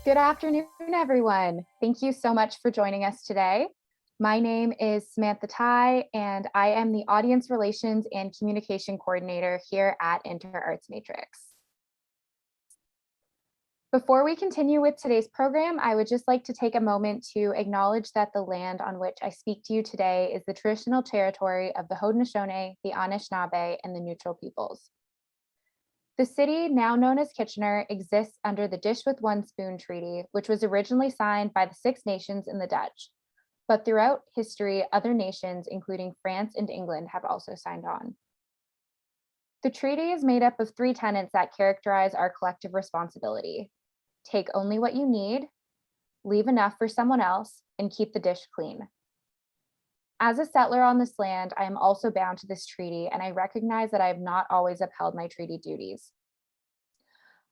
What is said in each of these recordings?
Good afternoon, everyone. Thank you so much for joining us today. My name is Samantha Tai, and I am the Audience Relations and Communication Coordinator here at InterArts Matrix. Before we continue with today's program, I would just like to take a moment to acknowledge that the land on which I speak to you today is the traditional territory of the Haudenosaunee, the Anishinaabe, and the Neutral peoples. The city, now known as Kitchener, exists under the Dish with One Spoon Treaty, which was originally signed by the Six Nations and the Dutch. But throughout history, other nations, including France and England, have also signed on. The treaty is made up of three tenets that characterize our collective responsibility: take only what you need, leave enough for someone else, and keep the dish clean. As a settler on this land, I am also bound to this treaty, and I recognize that I have not always upheld my treaty duties.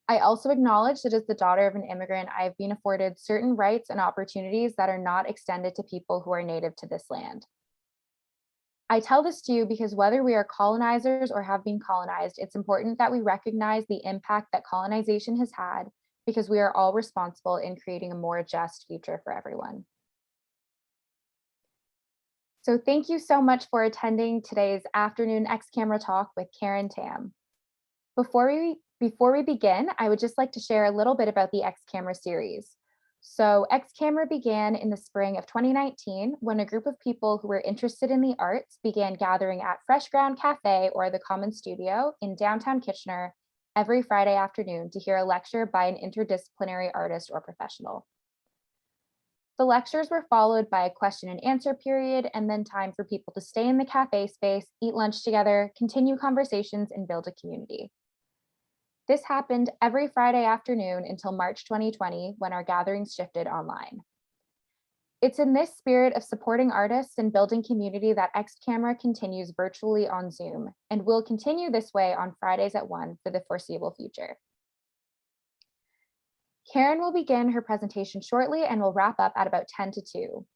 I also acknowledge that as the daughter of an immigrant, I have been afforded certain rights and opportunities that are not extended to people who are native to this land. I tell this to you because whether we are colonizers or have been colonized, it's important that we recognize the impact that colonization has had, because we are all responsible in creating a more just future for everyone. So thank you so much for attending today's afternoon X-Camera talk with Karen Tam. Before we begin, I would just like to share a little bit about the X-Camera series. So X-Camera began in the spring of 2019 when a group of people who were interested in the arts began gathering at Fresh Ground Cafe, or the Common Studio, in downtown Kitchener every Friday afternoon to hear a lecture by an interdisciplinary artist or professional. The lectures were followed by a question and answer period, and then time for people to stay in the cafe space, eat lunch together, continue conversations, and build a community. This happened every Friday afternoon until March 2020, when our gatherings shifted online. It's in this spirit of supporting artists and building community that X-Camera continues virtually on Zoom, and will continue this way on Fridays at 1 for the foreseeable future. Karen will begin her presentation shortly and will wrap up at about 10 to 2.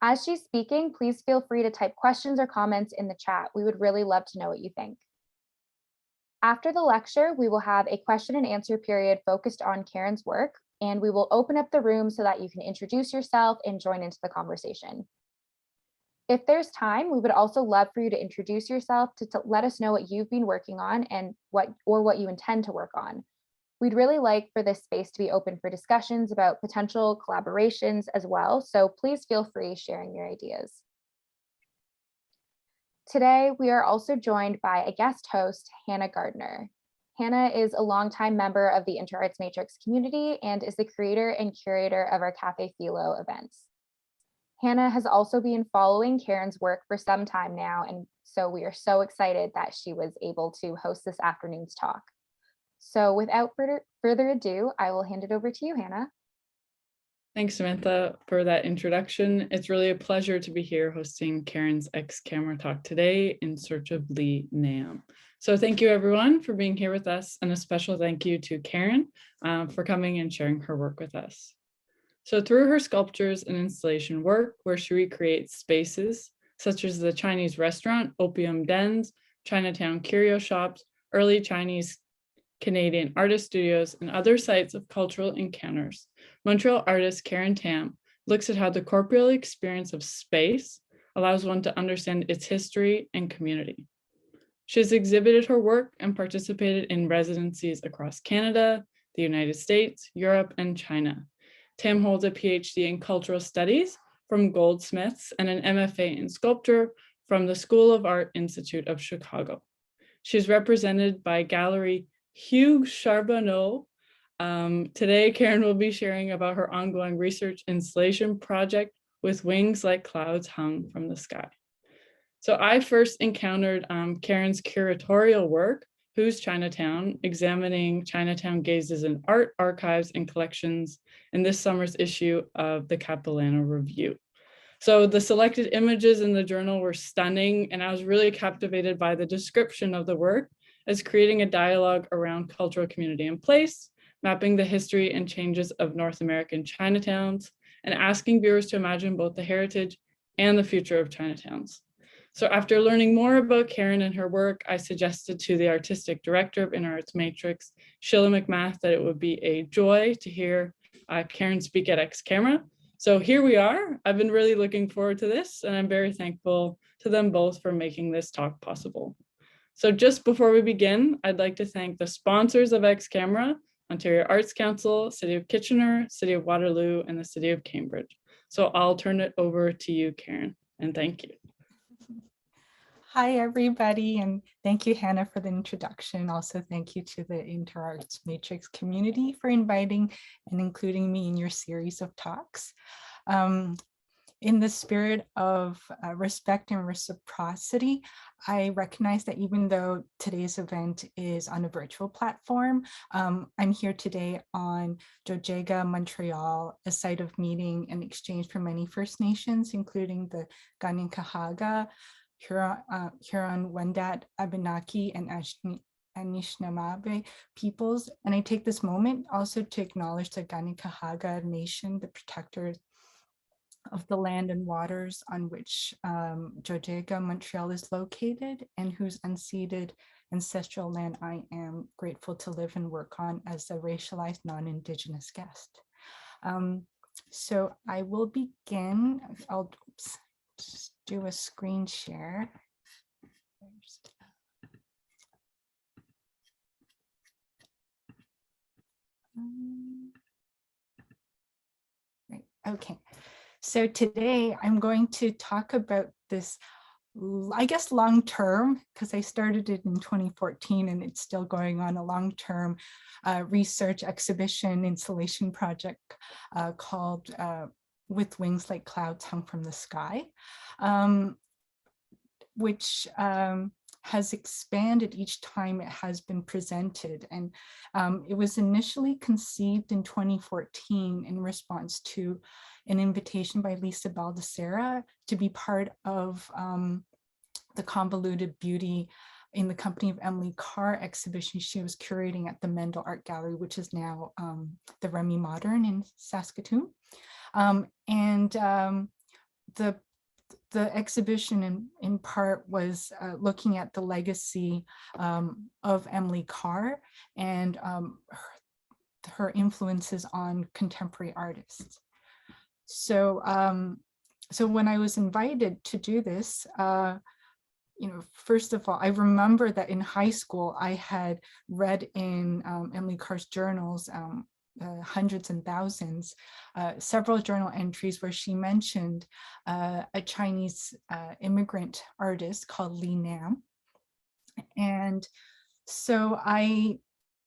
As she's speaking, please feel free to type questions or comments in the chat. We would really love to know what you think. After the lecture, we will have a question and answer period focused on Karen's work, and we will open up the room so that you can introduce yourself and join into the conversation. If there's time, we would also love for you to introduce yourself to let us know what you've been working on and what you intend to work on. We'd really like for this space to be open for discussions about potential collaborations as well, so please feel free sharing your ideas. Today, we are also joined by a guest host, Hannah Gardner. Hannah is a longtime member of the InterArts Matrix community and is the creator and curator of our Cafe Philo events. Hannah has also been following Karen's work for some time now, and so we are so excited that she was able to host this afternoon's talk. So without further ado, I will hand it over to you, Hannah. Thanks, Samantha, for that introduction. It's really a pleasure to be here hosting Karen's X-Camera talk today in search of Lee Nam. So thank you, everyone, for being here with us, and a special thank you to Karen for coming and sharing her work with us. So through her sculptures and installation work, where she recreates spaces such as the Chinese restaurant, opium dens, Chinatown curio shops, early Chinese Canadian artist studios, and other sites of cultural encounters, Montreal artist Karen Tam looks at how the corporeal experience of space allows one to understand its history and community. She has exhibited her work and participated in residencies across Canada, the United States, Europe, and China. Tam holds a PhD in cultural studies from Goldsmiths and an MFA in sculpture from the School of Art Institute of Chicago. She is represented by Galerie Hugues Charbonneau. Today, Karen will be sharing about her ongoing research installation project with wings like clouds hung from the sky. So I first encountered Karen's curatorial work, Who's Chinatown, examining Chinatown gazes in art, archives, and collections in this summer's issue of the Capilano Review. So the selected images in the journal were stunning, and I was really captivated by the description of the work as creating a dialogue around cultural community and place, mapping the history and changes of North American Chinatowns, and asking viewers to imagine both the heritage and the future of Chinatowns. So after learning more about Karen and her work, I suggested to the artistic director of InterArts Matrix, Sheila McMath, that it would be a joy to hear Karen speak at X Camera. So here we are. I've been really looking forward to this, and I'm very thankful to them both for making this talk possible. So just before we begin, I'd like to thank the sponsors of X Camera, Ontario Arts Council, City of Kitchener, City of Waterloo, and the City of Cambridge. So I'll turn it over to you, Karen, and thank you. Hi, everybody, and thank you, Hannah, for the introduction. Also, thank you to the InterArts Matrix community for inviting and including me in your series of talks. In the spirit of respect and reciprocity, I recognize that even though today's event is on a virtual platform, I'm here today on Jojega, Montreal, a site of meeting and exchange for many First Nations, including the Kanien'kehá:ka, Huron-Wendat, Abenaki, and Anishinaabe peoples. And I take this moment also to acknowledge the Kanien'kehá:ka Nation, the protectors of the land and waters on which Jojega, Montreal is located, and whose unceded ancestral land I am grateful to live and work on as a racialized non-Indigenous guest. So I will begin. I'll just do a screen share. Right, okay. So today I'm going to talk about this, I guess, long-term, because I started it in 2014 and it's still going on, a long-term research exhibition installation project called With Wings Like Clouds Hung from the Sky, which has expanded each time it has been presented. And it was initially conceived in 2014 in response to an invitation by Lisa Baldessera to be part of the Convoluted Beauty in the company of Emily Carr exhibition she was curating at the Mendel Art Gallery, which is now the Remy Modern in Saskatoon. The exhibition in part was looking at the legacy of Emily Carr and her influences on contemporary artists. So, so when I was invited to do this, first of all, I remember that in high school, I had read in Emily Carr's journals, hundreds and thousands, several journal entries where she mentioned a Chinese immigrant artist called Li Nam. And so I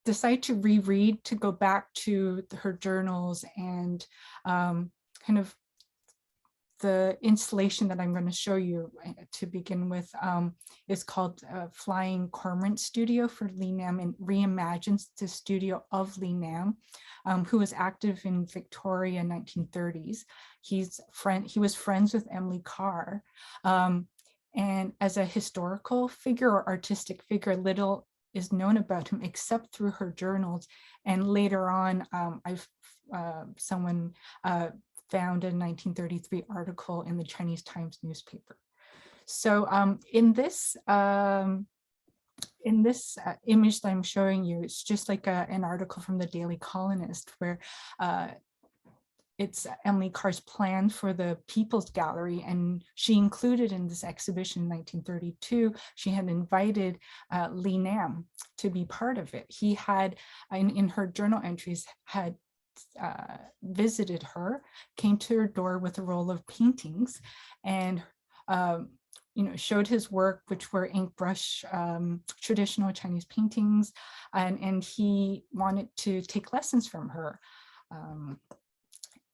decided to reread, to go back to her journals, and kind of the installation that I'm going to show you to begin with is called Flying Cormorant Studio for Li Nam, and reimagines the studio of Li Nam, who was active in Victoria 1930s. He was friends with Emily Carr. And as a historical figure or artistic figure, little is known about him except through her journals. And later on, someone found a 1933 article in the Chinese Times newspaper. So in this image that I'm showing you, it's just like an article from the Daily Colonist, where it's Emily Carr's plan for the People's Gallery, and she included in this exhibition in 1932, she had invited Li Nam to be part of it. He had, in her journal entries, had visited her, came to her door with a roll of paintings, and showed his work, which were ink brush, traditional Chinese paintings, and he wanted to take lessons from her.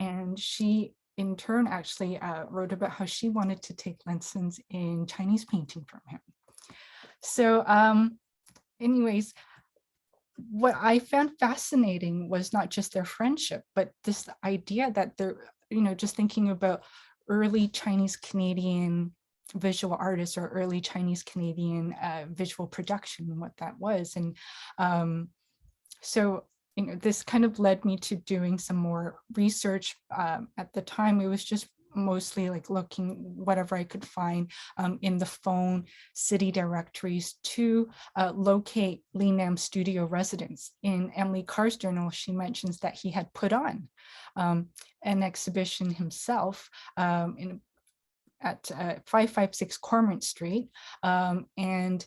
And she, in turn, actually wrote about how she wanted to take lessons in Chinese painting from him. So anyways, what I found fascinating was not just their friendship, but this idea that they're, just thinking about early Chinese Canadian visual artists, or early Chinese Canadian visual production, and what that was. And so this kind of led me to doing some more research. At the time, it was just mostly like looking whatever I could find in the phone city directories to locate Lee Nam's studio residence. In Emily Carr's journal, she mentions that he had put on an exhibition himself at 556 Cormorant Street. And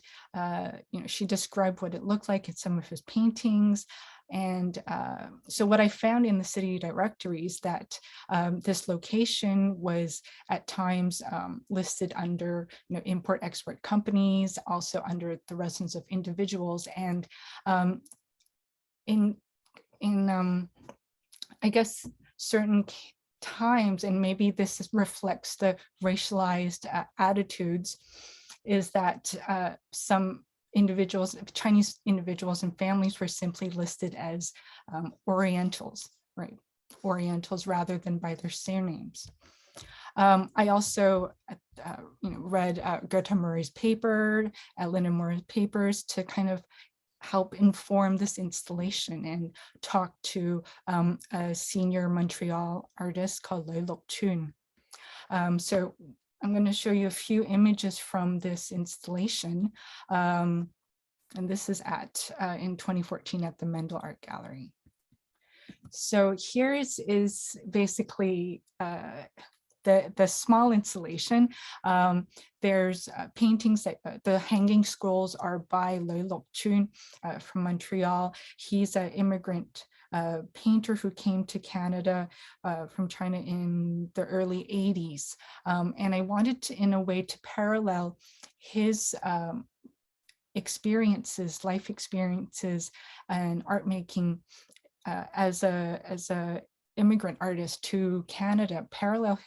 she described what it looked like in some of his paintings. And so what I found in the city directories that this location was at times listed under import-export companies, also under the residence of individuals. And in I guess certain times, and maybe this reflects the racialized attitudes, is that some individuals, Chinese individuals and families were simply listed as Orientals, right? Orientals rather than by their surnames. I also read Greta Murray's paper, Lynn Moore's papers to kind of help inform this installation and talk to a senior Montreal artist called Lê Lộc Chun. So I'm going to show you a few images from this installation. And this is in 2014 at the Mendel Art Gallery. So here is basically the small installation. There's paintings that the hanging scrolls are by Lê Lộc Chun from Montreal. He's an immigrant painter who came to Canada from China in the early 80s. And I wanted to, in a way, to parallel his experiences, life experiences, and art making as a immigrant artist to Canada, parallel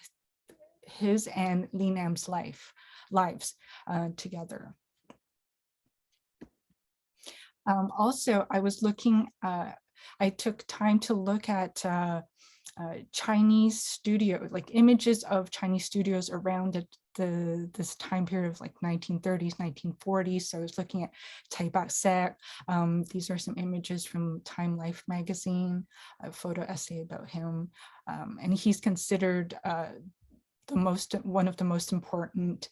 his and Lee Nam's lives together. Also, I was looking, I took time to look at Chinese studio, like images of Chinese studios around this time period of like 1930s, 1940s. So I was looking at Tai Bak-sek. These are some images from Time Life magazine, a photo essay about him. And he's considered one of the most important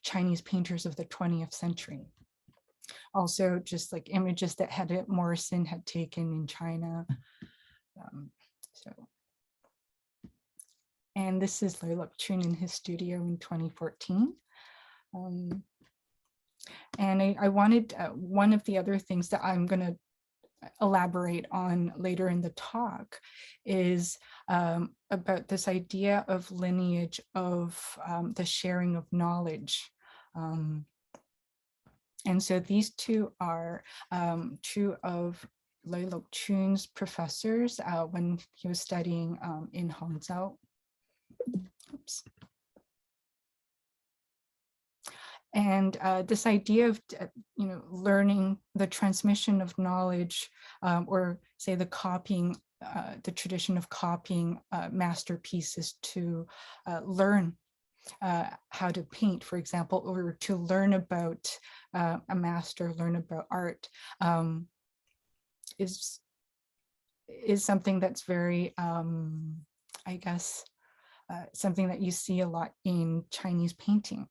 Chinese painters of the 20th century. Also, just like images that Morrison had taken in China. And this is Lê Lộc Chun in his studio in 2014. And I wanted, one of the other things that I'm going to elaborate on later in the talk is about this idea of lineage of the sharing of knowledge. And so these two are two of Lê Lộc Chun's professors when he was studying in Hangzhou. Oops. And this idea of learning, the transmission of knowledge, or say the copying, the tradition of copying masterpieces to learn how to paint, for example, or to learn about a master, learn about art, is something that's very, I guess, something that you see a lot in Chinese painting.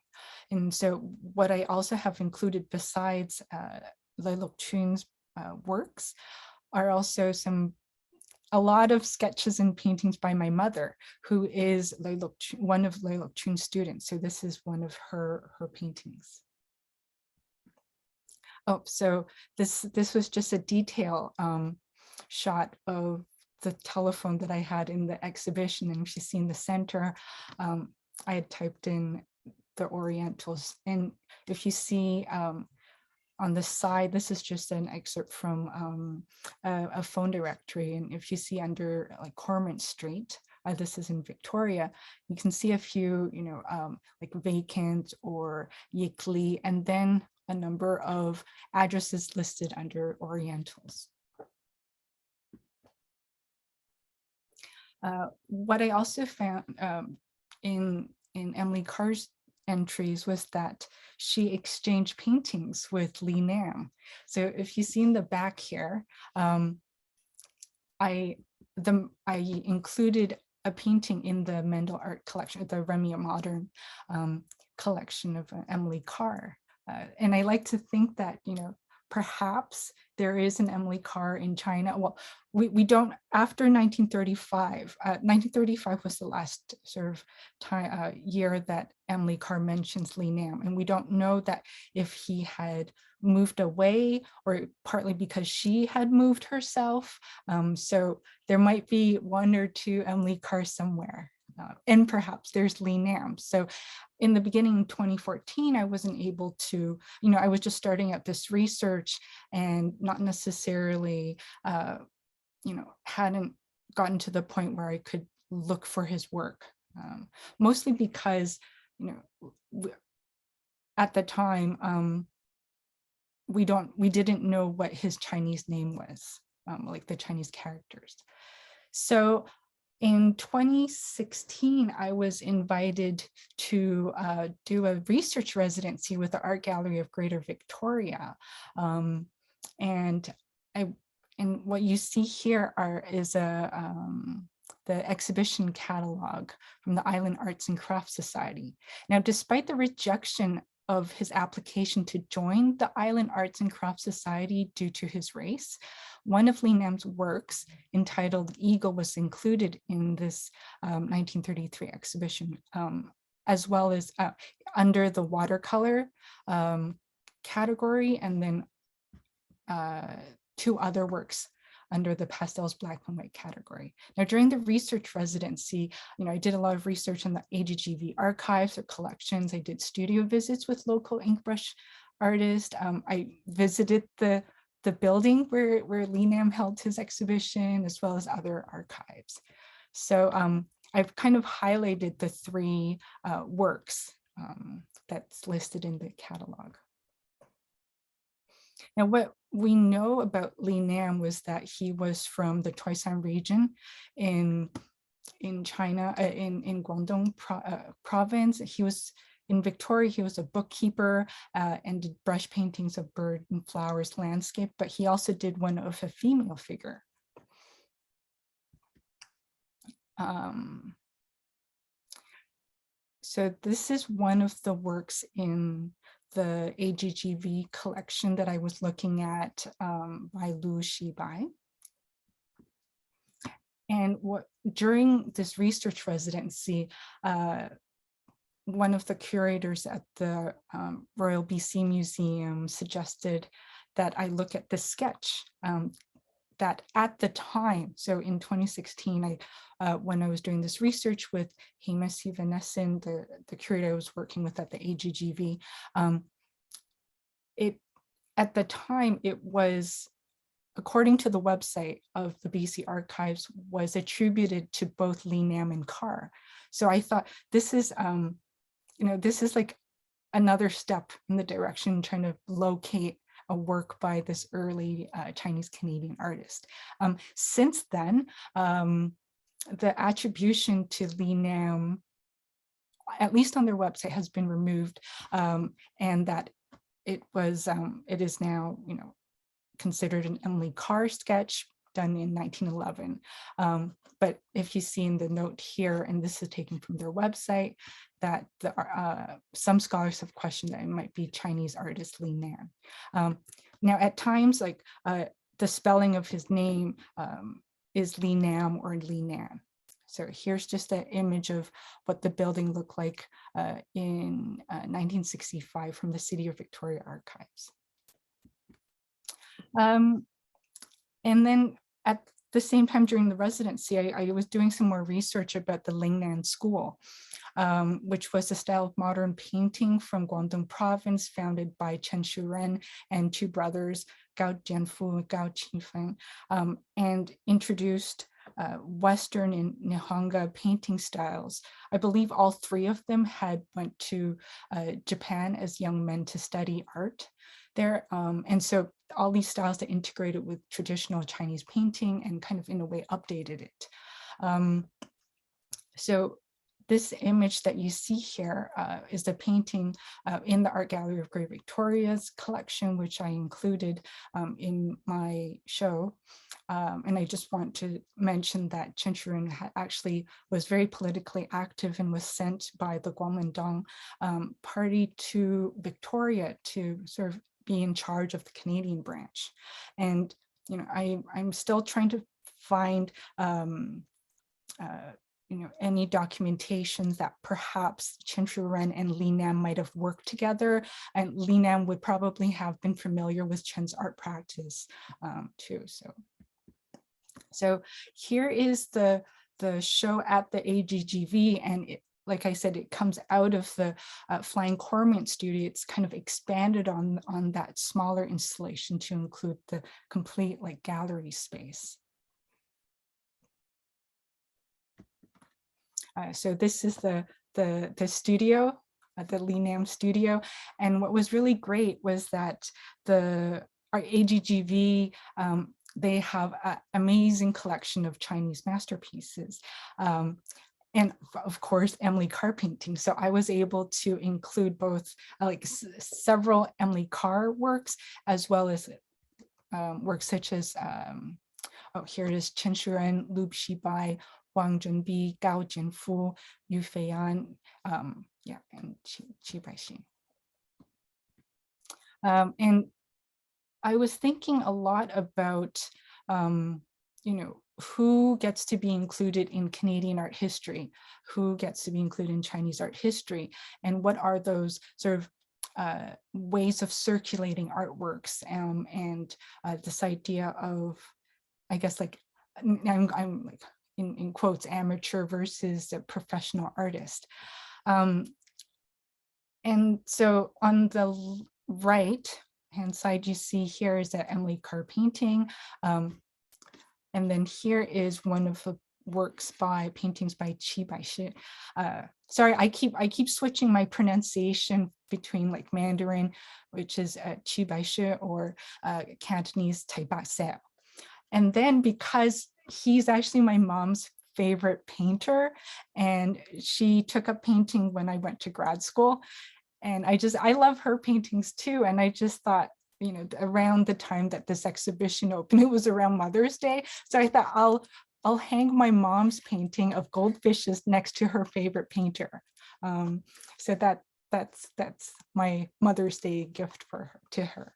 And so what I also have included besides Lê Lộc Chun's works are also a lot of sketches and paintings by my mother, who is one of Lê Lộc Chun's students. So this is one of her paintings. Oh, so this was just a detail shot of the telephone that I had in the exhibition, and if you see in the center, I had typed in the Orientals. And if you see on the side, this is just an excerpt from a phone directory. And if you see under like Cormorant Street, this is in Victoria, you can see a few, like vacant or Yikli, and then a number of addresses listed under Orientals. What I also found in Emily Carr's entries was that she exchanged paintings with Lee Nam. So if you see in the back here, I included a painting in the Mendel art collection, the Remy Modern collection of Emily Carr. And I like to think that, perhaps there is an Emily Carr in China. Well, we don't, after 1935, 1935 was the last sort of time, year that Emily Carr mentions Li Nam. And we don't know that if he had moved away or partly because she had moved herself. So there might be one or two Emily Carr somewhere. And perhaps there's Li Nam. So in the beginning, 2014, I wasn't able to, I was just starting out this research and not necessarily, hadn't gotten to the point where I could look for his work. Mostly because, at the time, we didn't know what his Chinese name was, like the Chinese characters. So in 2016, I was invited to do a research residency with the Art Gallery of Greater Victoria. And what you see here is the exhibition catalog from the Island Arts and Crafts Society. Now, despite the rejection of his application to join the Island Arts and Crafts Society due to his race, one of Li Nam's works entitled Eagle was included in this 1933 exhibition, as well as under the watercolor category, and then two other works under the pastels, black and white category. Now, during the research residency, I did a lot of research in the AGGV archives or collections. I did studio visits with local inkbrush artists. I visited the building where Li Nam held his exhibition, as well as other archives. So I've kind of highlighted the three works that's listed in the catalog. Now, what we know about Li Nam was that he was from the Toisan region in China, in Guangdong province. He was in Victoria, he was a bookkeeper and did brush paintings of bird and flowers landscape, but he also did one of a female figure. So this is one of the works in the AGGV collection that I was looking at by Lu Shibai. And during this research residency, one of the curators at the Royal BC Museum suggested that I look at the sketch that at the time, so in 2016, when I was doing this research with Hema Sivanesan, the curator I was working with at the AGGV, at the time it was, according to the website of the BC Archives, was attributed to both Li Nam and Carr. So I thought this is, this is like another step in the direction trying to locate a work by this early Chinese Canadian artist. Since then, the attribution to Li Nam, at least on their website, has been removed, and that it is now, considered an Emily Carr sketch done in 1911. But if you see in the note here, and this is taken from their website, that some scholars have questioned that it might be Chinese artist Li Nam. Now, at times, like the spelling of his name is Li Nam or Li Nan. So here's just an image of what the building looked like in 1965 from the City of Victoria archives. And then at the same time during the residency, I was doing some more research about the Lingnan School, which was a style of modern painting from Guangdong province founded by Chen Shuren and two brothers, Gao Jianfu and Gao Qifeng, and introduced Western and Nihonga painting styles. I believe all three of them had went to Japan as young men to study art there. And so all these styles that integrated with traditional Chinese painting and kind of in a way updated it. So this image that you see here is a painting in the Art Gallery of Great Victoria's collection, which I included in my show. And I just want to mention that Chen Shurun actually was very politically active and was sent by the Kuomintang party to Victoria to sort of be in charge of the Canadian branch. And I'm still trying to find any documentations that perhaps Chen Shurun and Li Nam might have worked together, and Li Nam would probably have been familiar with Chen's art practice too. So here is the show at the AGGV, and like I said, it comes out of the Flying Cormorant studio. It's kind of expanded on that smaller installation to include the complete gallery space. So this is the studio, the Li Nam studio. And what was really great was that our AGGV, they have an amazing collection of Chinese masterpieces. And of course, Emily Carr paintings. So I was able to include both several Emily Carr works, as well as works such as, here it is, Chen Shurun, Lu Shibai, Wang Zhenbi, Gao Jinfu, Yu Feiyan, and Qi Baixin. And I was thinking a lot about, who gets to be included in Canadian art history, who gets to be included in Chinese art history, and what are those sort of ways of circulating artworks, and this idea of, I guess, I'm in quotes, amateur versus a professional artist. And so on the right hand side, you see here is that Emily Carr painting. And then here is one of the paintings by Qi Baishi. Sorry, I keep switching my pronunciation between Mandarin, which is Qi Baishi, or Cantonese Tai Ba Se. And then because he's actually my mom's favorite painter, and she took up painting when I went to grad school, and I love her paintings too. And I just thought, around the time that this exhibition opened, it was around Mother's Day, so I thought I'll hang my mom's painting of goldfishes next to her favorite painter. So that's my Mother's Day gift to her.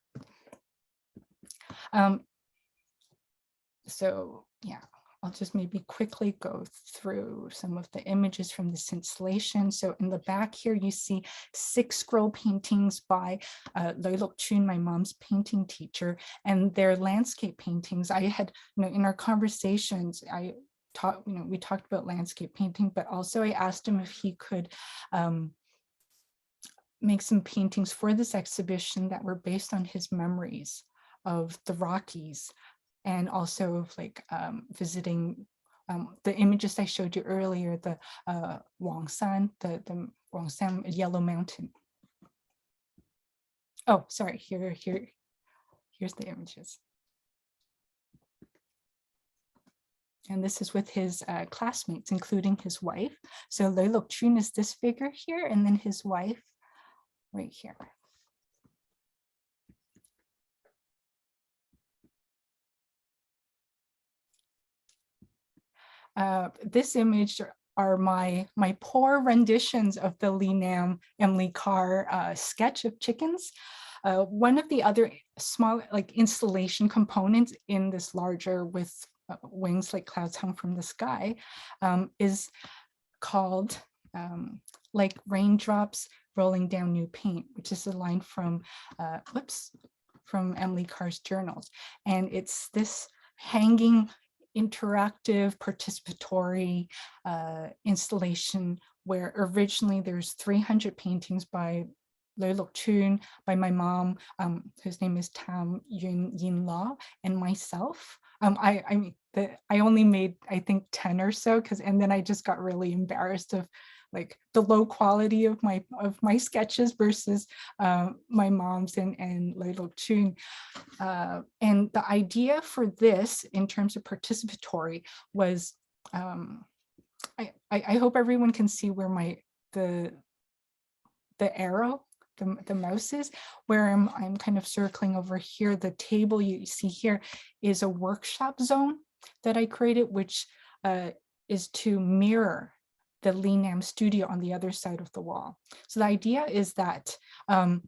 So yeah, I'll just maybe quickly go through some of the images from this installation. So in the back here, you see 6 scroll paintings by Loi Lok Chun, my mom's painting teacher, and they're landscape paintings. I had, in our conversations, we talked about landscape painting, but also I asked him if he could make some paintings for this exhibition that were based on his memories of the Rockies, and also of visiting the images I showed you earlier, the Wangshan, the Wangshan Yellow Mountain. Oh, sorry, here's the images. And this is with his classmates, including his wife. So Loi Lok Chun is this figure here, and then his wife right here. This image are my poor renditions of the Li Nam Emily Carr sketch of chickens. One of the other small installation components in this larger with wings like clouds hung from the sky is called like raindrops rolling down new paint, which is a line from from Emily Carr's journals. And it's this hanging interactive participatory installation where originally there's 300 paintings by Loi Lok Chun, by my mom, whose name is Tam Yin La, and myself. I only made, I think, 10 or so, and then I just got really embarrassed of the low quality of my sketches versus my mom's and Loi Lok Chun. And the idea for this in terms of participatory was I hope everyone can see where the arrow, the mouse is, where I'm kind of circling over here. The table you see here is a workshop zone that I created, which is to mirror the Lee Nam studio on the other side of the wall. So the idea is that I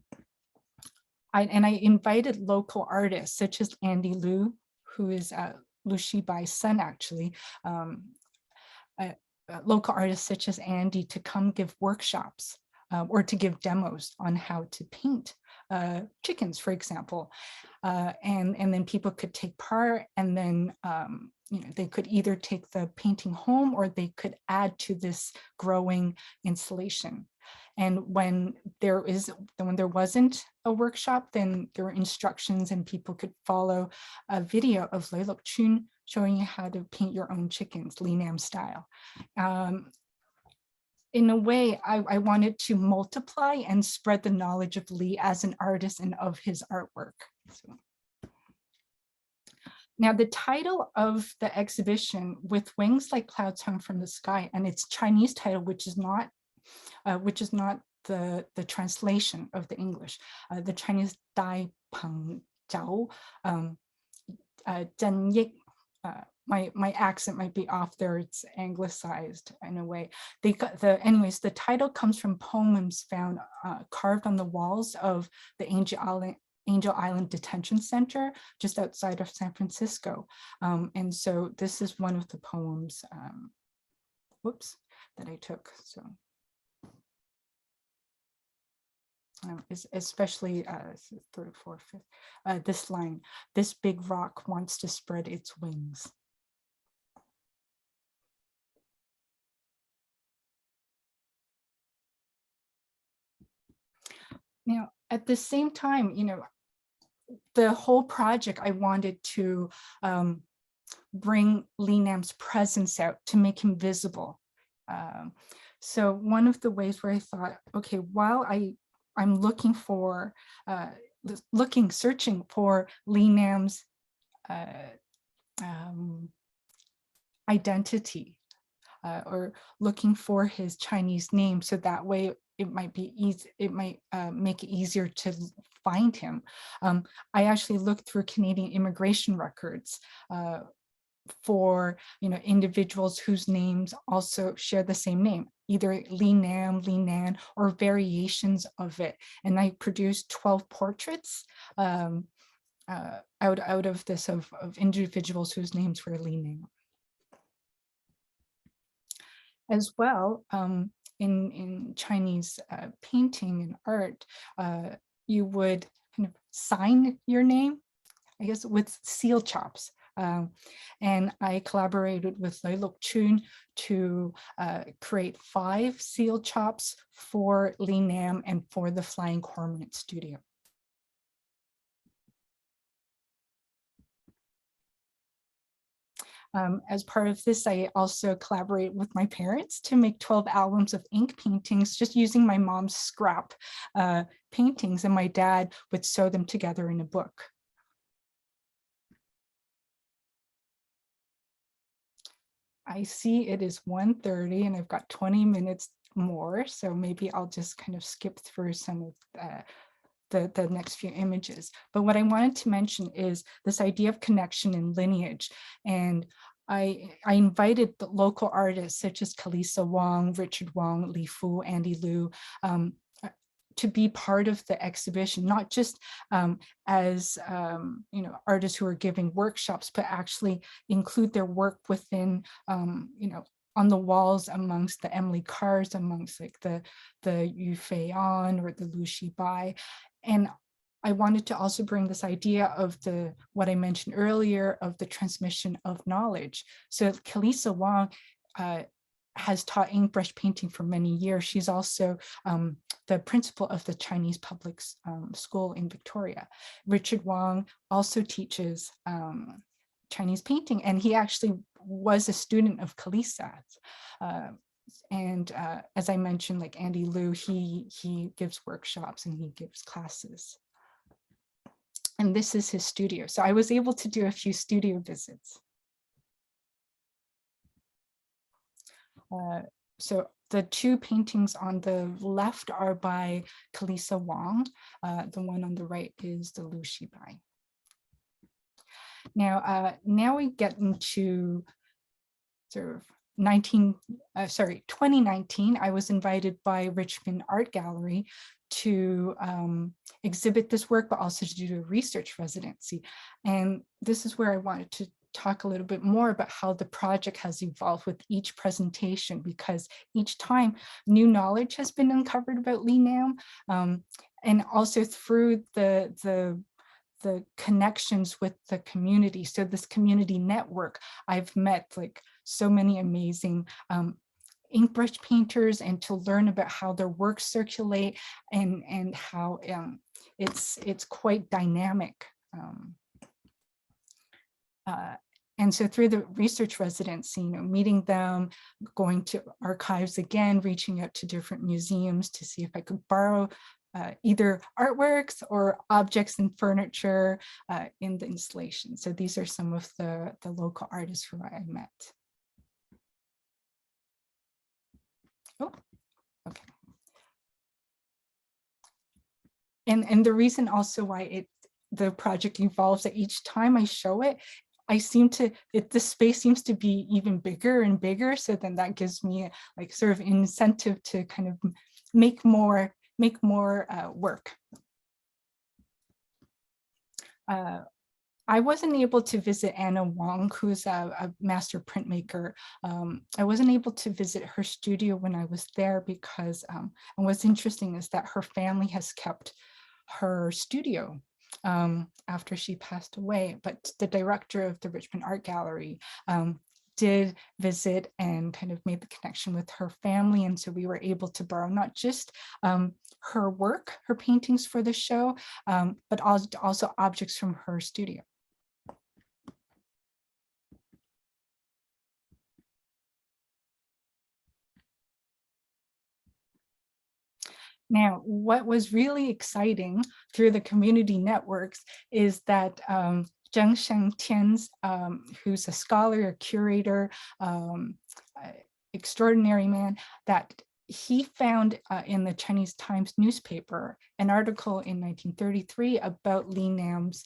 invited local artists such as Andy Liu, who is Liu Shibai's son, actually, local artists such as Andy to come give workshops or to give demos on how to paint chickens, for example. And then people could take part, and then they could either take the painting home or they could add to this growing installation. And when there wasn't a workshop, then there were instructions and people could follow a video of Lei Lok Chun showing you how to paint your own chickens, Lee Nam style. In a way, I wanted to multiply and spread the knowledge of Lee as an artist and of his artwork. So. Now, the title of the exhibition, With Wings Like Clouds Hung from the Sky, and its Chinese title, which is not the translation of the English, the Chinese Dai Peng Zhao, Zhen Yik. My accent might be off there, it's anglicized in a way. Anyways, the title comes from poems found carved on the walls of the Angel Island Detention Center just outside of San Francisco. And so this is one of the poems, that I took. So. Especially third, fourth, fifth, this line, this big rock wants to spread its wings. Now, at the same time, the whole project, I wanted to bring Lee Nam's presence out, to make him visible. So one of the ways where I thought, okay, while I'm looking for, searching for Lee Nam's identity, or looking for his Chinese name, so that way it might be easy. It might make it easier to find him. I actually looked through Canadian immigration records for individuals whose names also share the same name, either Lee Nam, Lee Nan, or variations of it. And I produced 12 portraits out of this of individuals whose names were Lee Nam. As well, in Chinese painting and art, you would kind of sign your name, I guess, with seal chops. And I collaborated with Lei Lok Chun to create 5 seal chops for Lee Nam and for the Flying Cormorant Studio. As part of this, I also collaborate with my parents to make 12 albums of ink paintings, just using my mom's scrap paintings, and my dad would sew them together in a book. I see it is 1:30 and I've got 20 minutes more, so maybe I'll just kind of skip through some of the next few images. But what I wanted to mention is this idea of connection and lineage. And I invited the local artists such as Kalisa Wong, Richard Wong, Li Fu, Andy Liu, to be part of the exhibition, not just as artists who are giving workshops, but actually include their work within on the walls amongst the Emily Carrs, amongst like the Yu Fei-an or the Liu Shibai. And I wanted to also bring this idea of what I mentioned earlier of the transmission of knowledge. So Kalisa Wong has taught airbrush painting for many years. She's also the principal of the Chinese public school in Victoria. Richard Wong also teaches Chinese painting, and he actually was a student of Kalisa's. And as I mentioned, like Andy Liu, he gives workshops and he gives classes. And this is his studio. So I was able to do a few studio visits. So the two paintings on the left are by Kalisa Wong. The one on the right is the Lu Shibai. Now we get into sort of 2019. I was invited by Richmond Art Gallery to exhibit this work, but also to do a research residency. And this is where I wanted to talk a little bit more about how the project has evolved with each presentation, because each time new knowledge has been uncovered about Li Nam, and also through the connections with the community. So this community network, I've met like so many amazing inkbrush painters, and to learn about how their works circulate and how it's quite dynamic. And so through the research residency, meeting them, going to archives again, reaching out to different museums to see if I could borrow either artworks or objects and furniture in the installation. So these are some of the local artists who I met. Oh, okay. And the reason also why the project evolves, that each time I show it, the space seems to be even bigger and bigger. So then that gives me like sort of incentive to kind of make more work. I wasn't able to visit Anna Wong, who's a master printmaker. I wasn't able to visit her studio when I was there because, and what's interesting is that her family has kept her studio after she passed away, but the director of the Richmond Art Gallery did visit and kind of made the connection with her family. And so we were able to borrow not just her work, her paintings for the show, but also objects from her studio. Now, what was really exciting through the community networks is that Zheng Shengtian's, who's a scholar, a curator, extraordinary man, that he found in the Chinese Times newspaper an article in 1933 about Li Nam's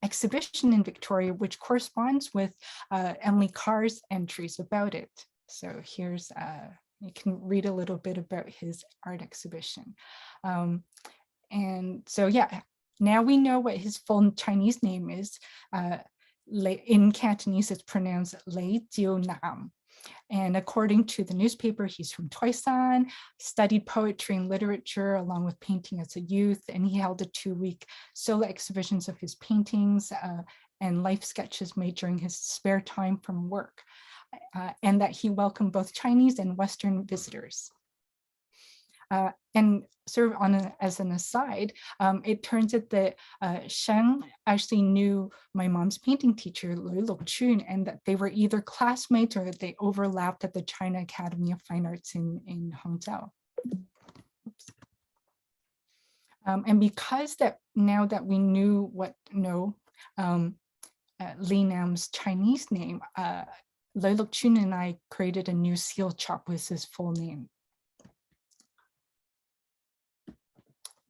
exhibition in Victoria, which corresponds with Emily Carr's entries about it. So here's you can read a little bit about his art exhibition. And so, yeah, now we know what his full Chinese name is. In Cantonese, it's pronounced Lei Jiu Nam. And according to the newspaper, he's from Toisan, studied poetry and literature along with painting as a youth, and he held a 2-week solo exhibitions of his paintings and life sketches made during his spare time from work. And that he welcomed both Chinese and Western visitors. And sort of as an aside, it turns out that Sheng actually knew my mom's painting teacher, Lui Lokchun, and that they were either classmates or that they overlapped at the China Academy of Fine Arts in Hangzhou. And because now that we knew Li Nam's Chinese name, Lui Lokchun and I created a new seal chop with his full name.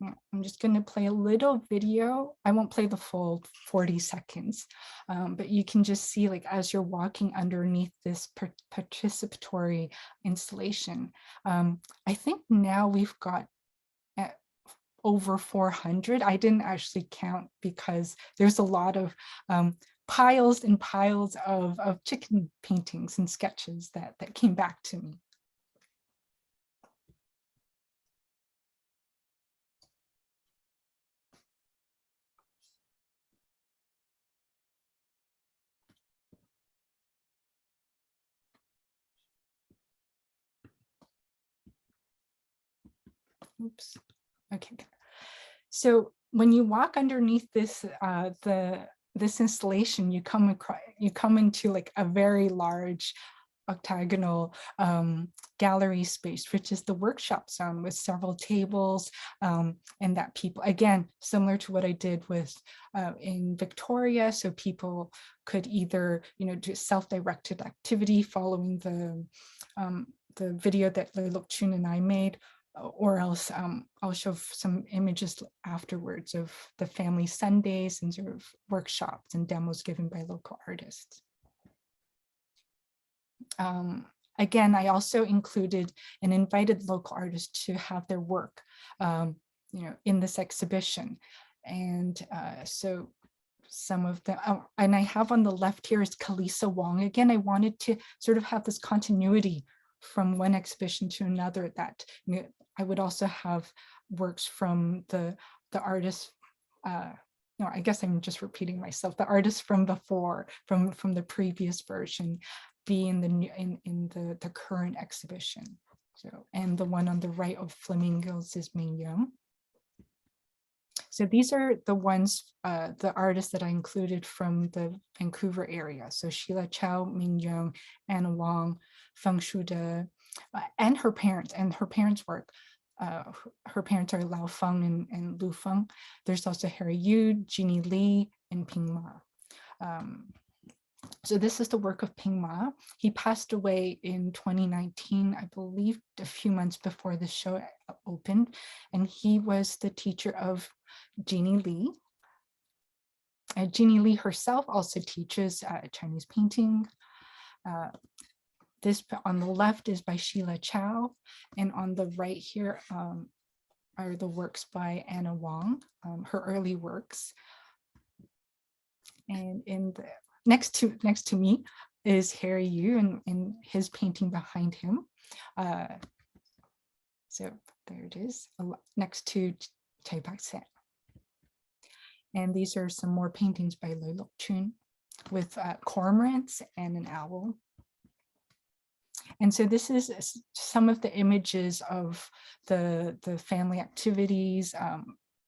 I'm just going to play a little video. I won't play the full 40 seconds, but you can just see, like, as you're walking underneath this participatory installation. I think now we've got over 400. I didn't actually count because there's a lot of piles and piles of chicken paintings and sketches that came back to me. Oops. Okay. So when you walk underneath this this installation, you come into like a very large octagonal gallery space, which is the workshop zone with several tables, and that people, again, similar to what I did with in Victoria, so people could either, do self-directed activity following the video that Lê Lộc Chun and I made, or else I'll show some images afterwards of the family Sundays and sort of workshops and demos given by local artists. Again, I also included and invited local artists to have their work, in this exhibition. And so some of them, and I have on the left here is Kalisa Wong. Again, I wanted to sort of have this continuity from one exhibition to another, that I would also have works from the artists. No, I guess I'm just repeating myself. The artists from before, from the previous version, be in the new, in the current exhibition. So, and the one on the right of Flamingos is Ming Young. So these are the ones, the artists that I included from the Vancouver area. So Sheila Chow, Ming Young, Anna Wong, Feng Shude, and her parents' work. Her parents are Lao Feng and Lu Feng. There's also Harry Yu, Jeannie Lee, and Ping Ma. So this is the work of Ping Ma. He passed away in 2019, I believe, a few months before the show opened. And he was the teacher of Jeannie Lee. Jeannie Lee herself also teaches Chinese painting. This on the left is by Sheila Chow, and on the right here are the works by Anna Wong, her early works. And in the next to me is Harry Yu and his painting behind him. So there it is, next to Chai Pak-sen. And these are some more paintings by Lê Lộc Chun with cormorants and an owl. And so this is some of the images of the family activities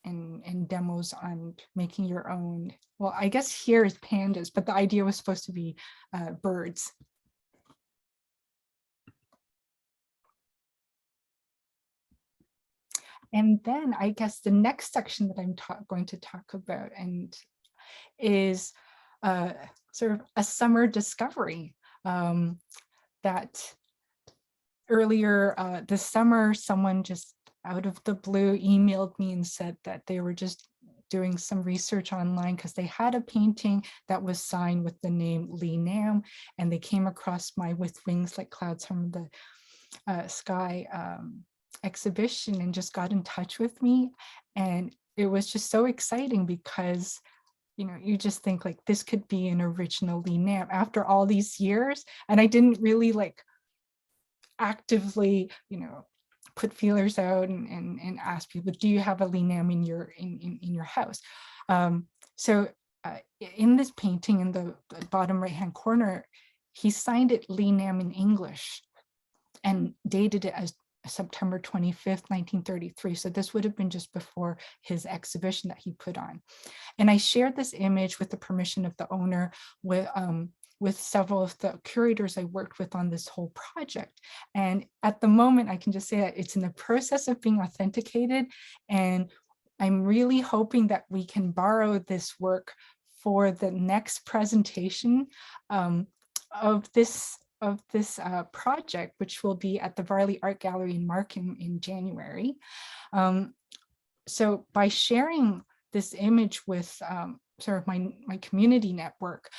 and demos on making your own. Well, I guess here is pandas, but the idea was supposed to be birds. And then I guess the next section that I'm going to talk about is sort of a summer discovery. That earlier this summer, someone just out of the blue emailed me and said that they were just doing some research online because they had a painting that was signed with the name Lee Nam, and they came across my With Wings Like Clouds from the Sky exhibition and just got in touch with me. And it was just so exciting because you just think like this could be an original Lee Nam after all these years. And I didn't really like actively, put feelers out and ask people, do you have a Lee Nam in your house? So in this painting in the bottom right-hand corner, he signed it Lee Nam in English and dated it as September 25th, 1933. So this would have been just before his exhibition that he put on. And I shared this image with the permission of the owner with several of the curators I worked with on this whole project. And at the moment, I can just say that it's in the process of being authenticated. And I'm really hoping that we can borrow this work for the next presentation of this project, which will be at the Varley Art Gallery in Markham in January. So by sharing this image with sort of my community network,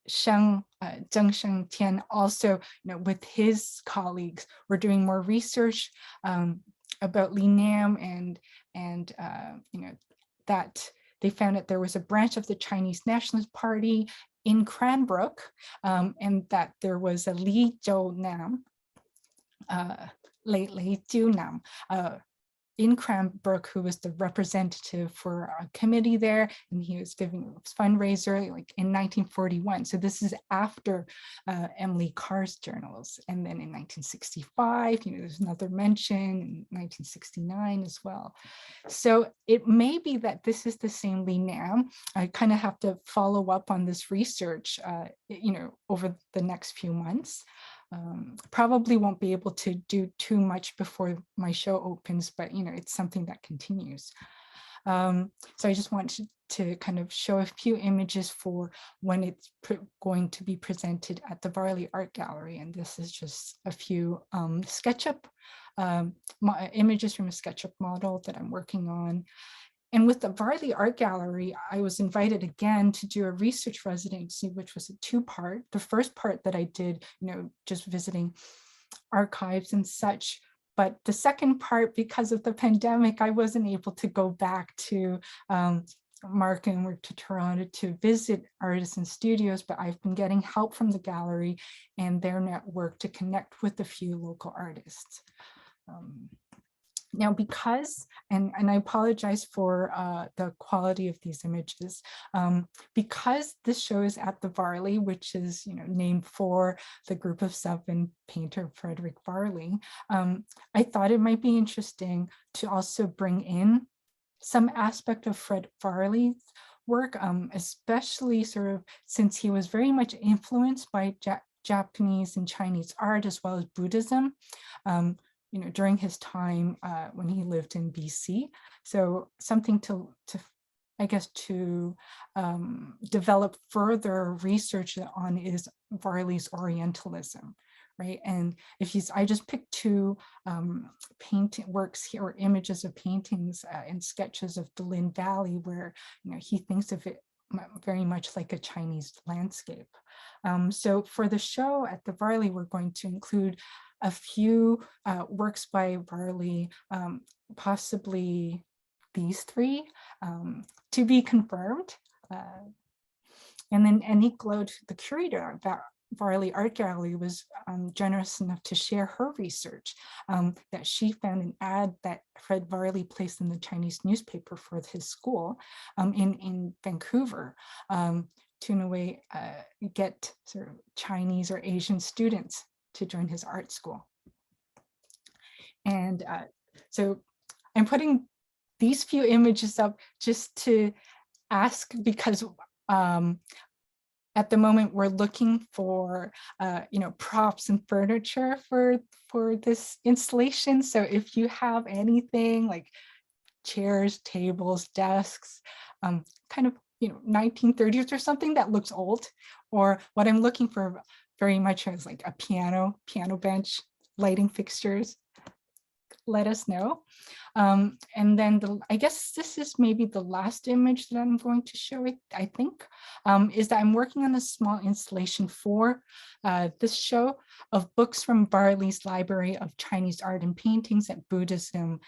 Zheng Sheng Tian also, with his colleagues, we're doing more research about Lee Nam and that they found that there was a branch of the Chinese Nationalist Party in Cranbrook, and that there was a Li Zhou Nam, Lei Jiu Nam, in Cranbrook, who was the representative for a committee there, and he was giving a fundraiser like in 1941. So this is after Emily Carr's journals. And then in 1965, there's another mention in 1969 as well. So it may be that this is the same Lee Nam. I kind of have to follow up on this research, over the next few months. Probably won't be able to do too much before my show opens, but it's something that continues. So I just want to kind of show a few images for when it's going to be presented at the Varley Art Gallery. And this is just a few SketchUp images from a SketchUp model that I'm working on. And with the Varley Art Gallery, I was invited again to do a research residency, which was a two-part. The first part that I did, just visiting archives and such. But the second part, because of the pandemic, I wasn't able to go back to Markham or to Toronto to visit artists and studios, but I've been getting help from the gallery and their network to connect with a few local artists. Now, because, and I apologize for the quality of these images, because this show is at the Varley, which is named for the Group of Seven painter Frederick Varley, I thought it might be interesting to also bring in some aspect of Fred Varley's work, especially sort of since he was very much influenced by Japanese and Chinese art as well as Buddhism. During his time when he lived in BC. So something to develop further research on is Varley's Orientalism, right? And I just picked two painting works here, or images of paintings and sketches of the Lynn Valley, where he thinks of it very much like a Chinese landscape. So for the show at the Varley, we're going to include a few works by Varley, possibly these three, to be confirmed. And then Annick Glode, the curator of that Varley Art Gallery, was generous enough to share her research that she found an ad that Fred Varley placed in the Chinese newspaper for his school in Vancouver to in a way get sort of Chinese or Asian students to join his art school. And so I'm putting these few images up just to ask, because at the moment we're looking for props and furniture for this installation. So if you have anything like chairs, tables, desks, kind of 1930s or something that looks old, or what I'm looking for very much as like a piano bench, lighting fixtures, let us know. And then I guess this is maybe the last image that I'm going to show, I think, is that I'm working on a small installation for this show of books from Varley's Library of Chinese Art and Paintings at Buddhism,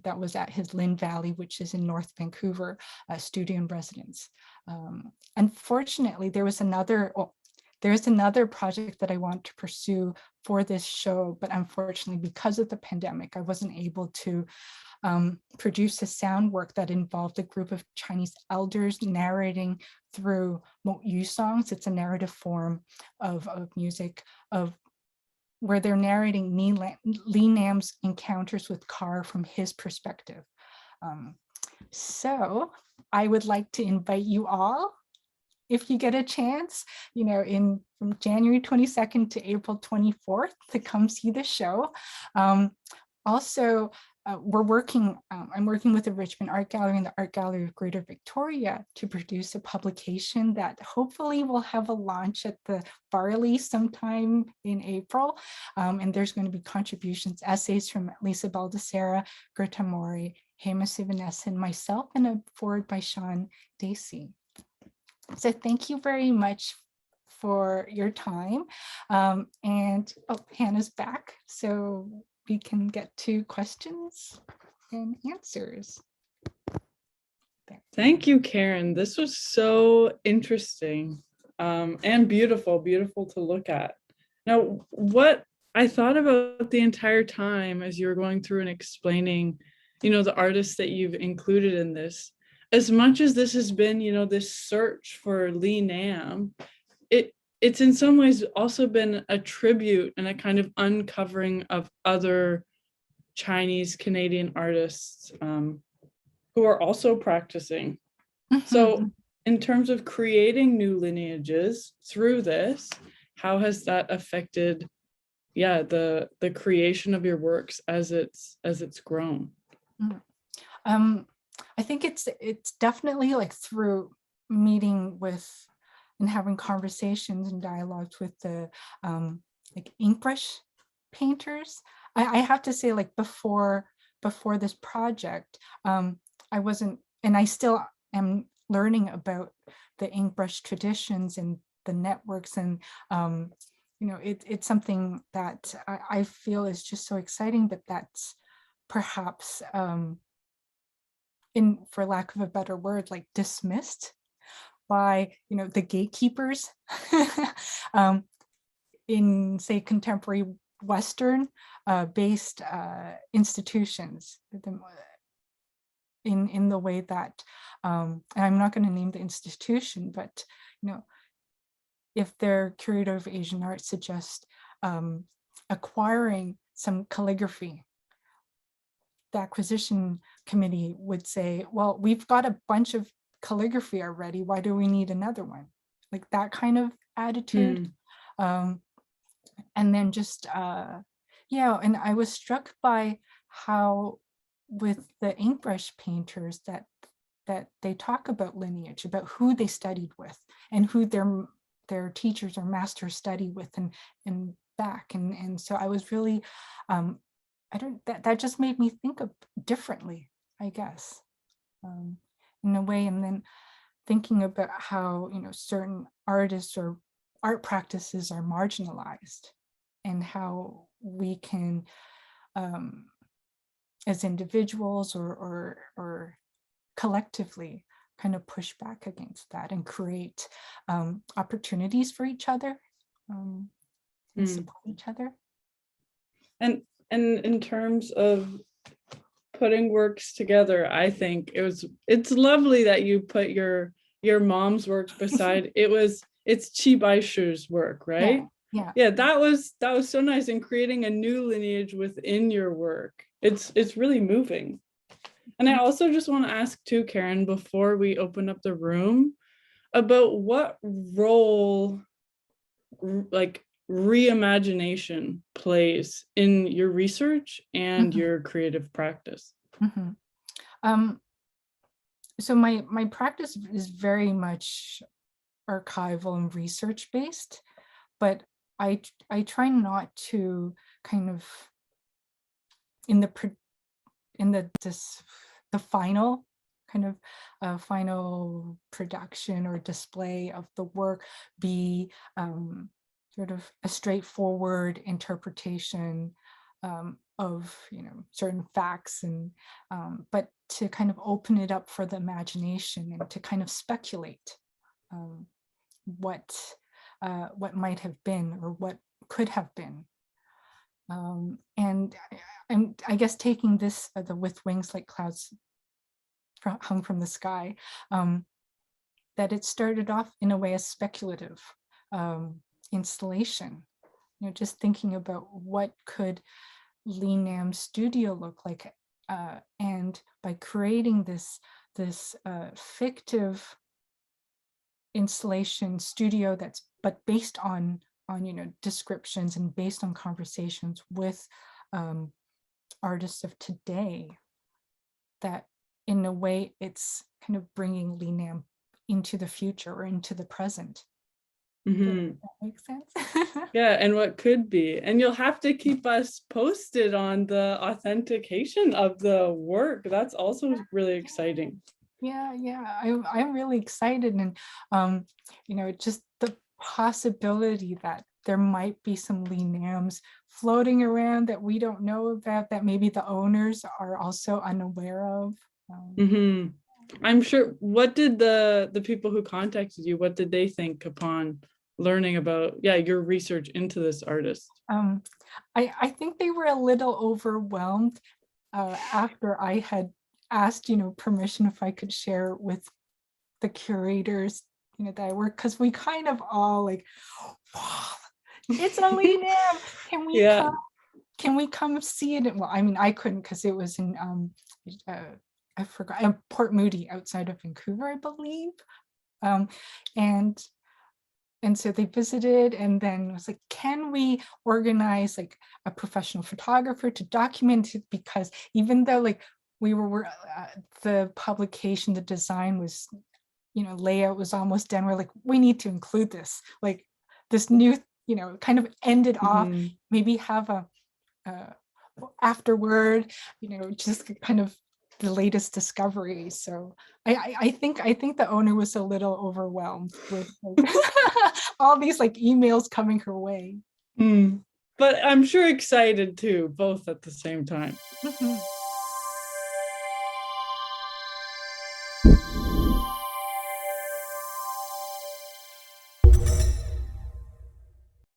that was at his Lynn Valley, which is in North Vancouver, studio and residence. Unfortunately, there's another project that I want to pursue for this show, but unfortunately, because of the pandemic, I wasn't able to produce a sound work that involved a group of Chinese elders narrating through Mo Yu songs. It's a narrative form of music where they're narrating Lee Nam's encounters with Carr from his perspective. So I would like to invite you all, if you get a chance, from January 22nd to April 24th, to come see the show. Also, I'm working with the Richmond Art Gallery and the Art Gallery of Greater Victoria to produce a publication that hopefully will have a launch at the Varley sometime in April. And there's going to be contributions, essays from Lisa Baldessera, Greta Mori, Hema Sivanessa, and myself, and a forward by Sean Dacey. So thank you very much for your time. And Hannah's back, so we can get to questions and answers. Thank you, Karen. This was so interesting and beautiful to look at. Now, what I thought about the entire time as you were going through and explaining the artists that you've included in this. As much as this has been, this search for Li Nam, it's in some ways also been a tribute and a kind of uncovering of other Chinese Canadian artists who are also practicing. So in terms of creating new lineages through this, how has that affected, the creation of your works as it's grown? I think it's definitely like through meeting with and having conversations and dialogues with the like ink brush painters. I have to say, like before this project, I wasn't, and I still am learning about the ink brush traditions and the networks, and it's something that I feel is just so exciting, but that's perhaps for lack of a better word, like dismissed by the gatekeepers in, say, contemporary Western based institutions, in the way that, and I'm not going to name the institution, but if their curator of Asian art suggests acquiring some calligraphy, the acquisition committee would say, well, we've got a bunch of calligraphy already, why do we need another one? Like that kind of attitude. And then just and I was struck by how with the ink brush painters that they talk about lineage, about who they studied with and who their teachers or masters study with, and back, and so I was really that just made me think of differently, I guess, in a way. And then thinking about how certain artists or art practices are marginalized, and how we can as individuals or collectively kind of push back against that and create opportunities for each other, and support each other. And in terms of putting works together, I think it's lovely that you put your mom's work beside it's Chi Baishu's work, right? Yeah, that was so nice, in creating a new lineage within your work. It's really moving. And I also just want to ask too, Karen, before we open up the room, about what role like reimagination plays in your research and your creative practice. So my practice is very much archival and research based, but I try not to kind of in the final kind of final production or display of the work be sort of a straightforward interpretation of certain facts, and but to kind of open it up for the imagination and to kind of speculate what might have been or what could have been. And I guess taking this the with wings like clouds hung from the sky, that it started off in a way as speculative installation, just thinking about what could Li Nam's studio look like, and by creating this fictive installation studio that's but based on descriptions and based on conversations with artists of today, that in a way it's kind of bringing Li Nam into the future or into the present. Does that make sense? Yeah, and what could be. And you'll have to keep us posted on the authentication of the work. That's also really exciting. Yeah, I'm really excited, and just the possibility that there might be some Li Nams floating around that we don't know about, that maybe the owners are also unaware of. I'm sure. What did the people who contacted you, what did they think upon learning about your research into this artist? I think they were a little overwhelmed, after I had asked, permission if I could share with the curators, that I work, because we kind of all like, wow, it's a Lee Nam. Can we Yeah. come? Can we come see it? Well, I mean, I couldn't because it was in I forgot, Port Moody outside of Vancouver, I believe. And so they visited, and then was like, can we organize like a professional photographer to document it? Because even though like we were the publication, the design was, layout was almost done, we're like, we need to include this, like this new, kind of ended off, maybe have a afterward, just kind of the latest discovery. So I think the owner was a little overwhelmed with like, all these like emails coming her way. But I'm sure excited too, both at the same time.